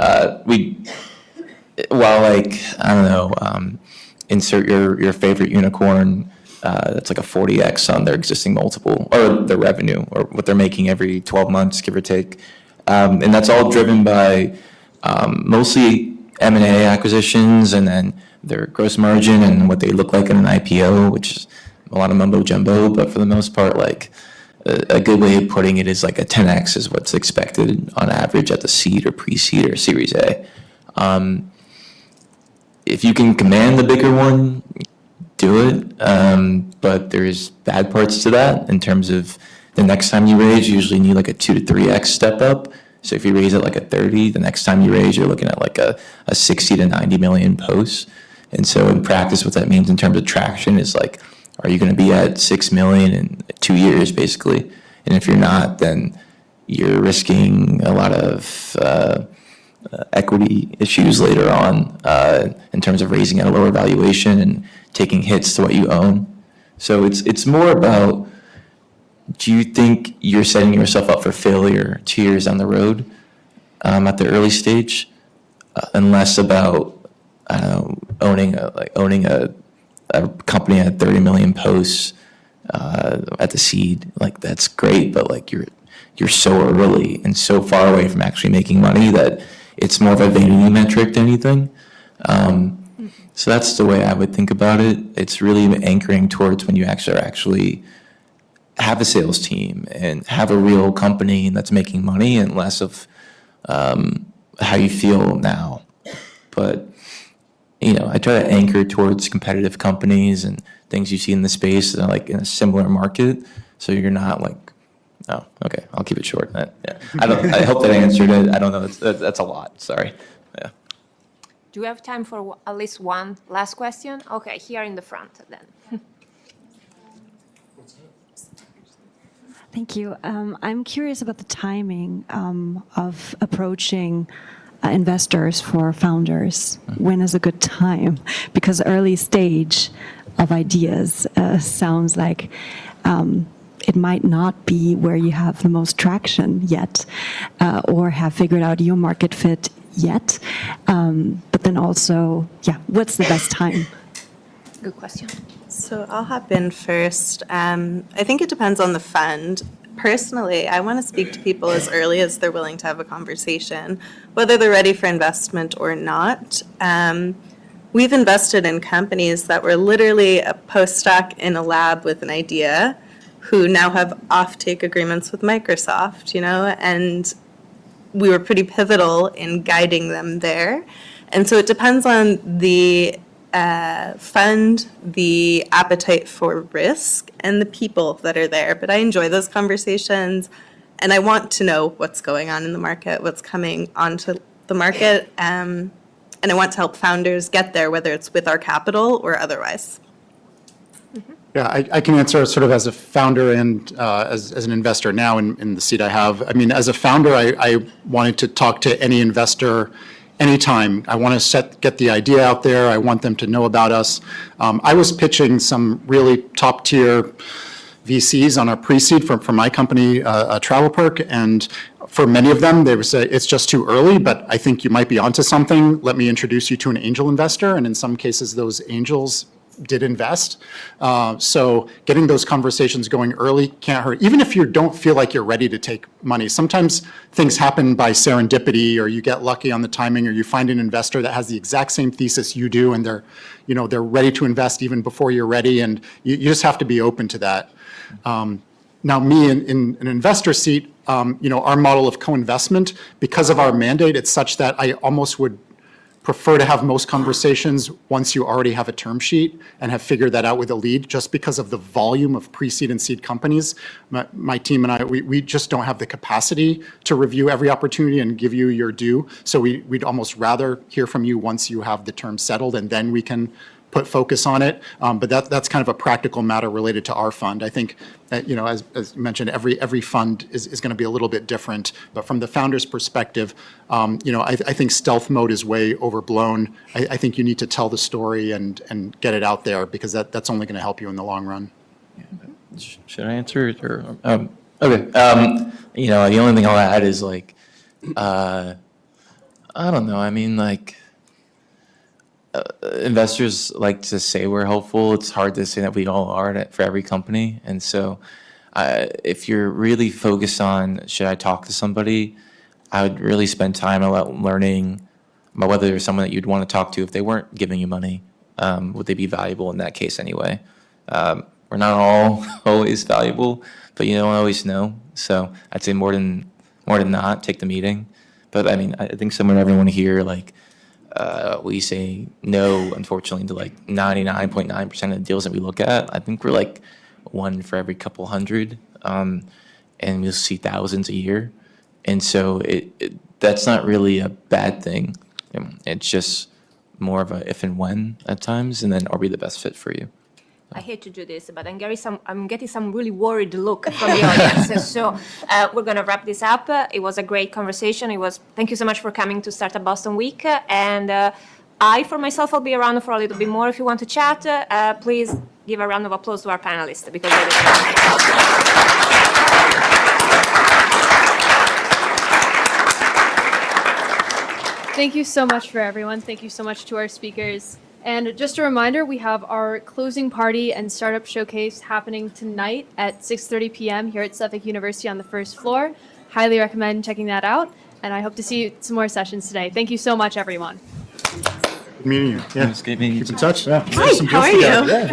Insert your favorite unicorn, that's like a 40x on their existing multiple, or their revenue, or what they're making every 12 months, give or take. And that's all driven by mostly M&A acquisitions, and then their gross margin and what they look like in an IPO, which is a lot of mumbo jumbo, but for the most part, like a good way of putting it is like a 10x is what's expected on average at the seed or pre-seed or Series A. If you can command the bigger one, do it. But there's bad parts to that in terms of the next time you raise, you usually need like a 2 to 3x step up So if you raise it like a 30, the next time you raise, you're looking at like a 60 to 90 million posts. And so in practice, what that means in terms of traction is like, are you going to be at 6 million in 2 years, basically? And if you're not, then you're risking a lot of equity issues later on in terms of raising at a lower valuation and taking hits to what you own. So it's more about, do you think you're setting yourself up for failure 2 years down the road at the early stage, and less about, I don't know, owning a company at 30 million posts at the seed. Like, that's great, but like you're so early and so far away from actually making money that it's more of a vanity metric than anything. So that's the way I would think about it. It's really anchoring towards when you actually have a sales team and have a real company that's making money, and less of how you feel now. But I try to anchor towards competitive companies and things you see in the space that are like in a similar market, so you're not like, oh, okay, I'll keep it short. Yeah. I hope that I answered it. I don't know. That's a lot. Sorry. Yeah. Do we have time for at least one last question? Okay, here in the front then. Thank you. I'm curious about the timing of approaching investors for founders. When is a good time? Because early stage of ideas sounds like it might not be where you have the most traction yet, or have figured out your market fit yet. But then also, what's the best time? Good question. So I'll hop in first. I think it depends on the fund. Personally, I want to speak to people as early as they're willing to have a conversation, whether they're ready for investment or not. We've invested in companies that were literally a postdoc in a lab with an idea, who now have offtake agreements with Microsoft, and we were pretty pivotal in guiding them there. And so it depends on the fund, the appetite for risk, and the people that are there. But I enjoy those conversations, and I want to know what's going on in the market, what's coming onto the market, and I want to help founders get there, whether it's with our capital or otherwise. Yeah, I can answer sort of as a founder and as an investor now in the seat I have. I mean, as a founder, I wanted to talk to any investor anytime. I want to get the idea out there. I want them to know about us. I was pitching some really top tier VCs on our pre-seed from my company, TravelPerk, and for many of them, they would say, it's just too early, but I think you might be onto something. Let me introduce you to an angel investor. And in some cases, those angels did invest. So getting those conversations going early can't hurt. Even if you don't feel like you're ready to take money, sometimes things happen by serendipity, or you get lucky on the timing, or you find an investor that has the exact same thesis you do, and they're ready to invest even before you're ready, and you just have to be open to that. Now, me in an investor seat, our model of co-investment, because of our mandate, it's such that I almost would prefer to have most conversations once you already have a term sheet and have figured that out with a lead, just because of the volume of pre-seed and seed companies. My team and I, we just don't have the capacity to review every opportunity and give you your due. So we'd almost rather hear from you once you have the term settled, and then we can put focus on it. But that's kind of a practical matter related to our fund. I think, as mentioned, every fund is going to be a little bit different. But from the founder's perspective, I think stealth mode is way overblown. I think you need to tell the story and get it out there, because that's only going to help you in the long run. Should I answer it? Or, okay. The only thing I'll add is like, I don't know. I mean, like, investors like to say we're helpful. It's hard to say that we all are for every company. And so if you're really focused on, should I talk to somebody, I would really spend time learning about whether there's someone that you'd want to talk to if they weren't giving you money. Would they be valuable in that case anyway? We're not all always valuable, but you don't always know. So I'd say more than not, take the meeting. But I mean, I think everyone here, like, we say no, unfortunately, to like 99.9% of the deals that we look at. I think we're like one for every couple hundred, and we'll see thousands a year. And so that's not really a bad thing. It's just more of a if and when at times, and then are we the best fit for you? I hate to do this, but I'm getting some really worried look from the audience. So we're going to wrap this up. It was a great conversation. Thank you so much for coming to Startup Boston Week. And I, for myself, will be around for a little bit more. If you want to chat, please give a round of applause to our panelists because they did. Thank you so much for everyone. Thank you so much to our speakers. And just a reminder, we have our closing party and startup showcase happening tonight at 6:30 p.m. here at Suffolk University on the first floor. Highly recommend checking that out. And I hope to see some more sessions today. Thank you so much, everyone. Good meeting you. Yeah. It's great meeting you Keep in too. touch. Yeah. Hi, how are you?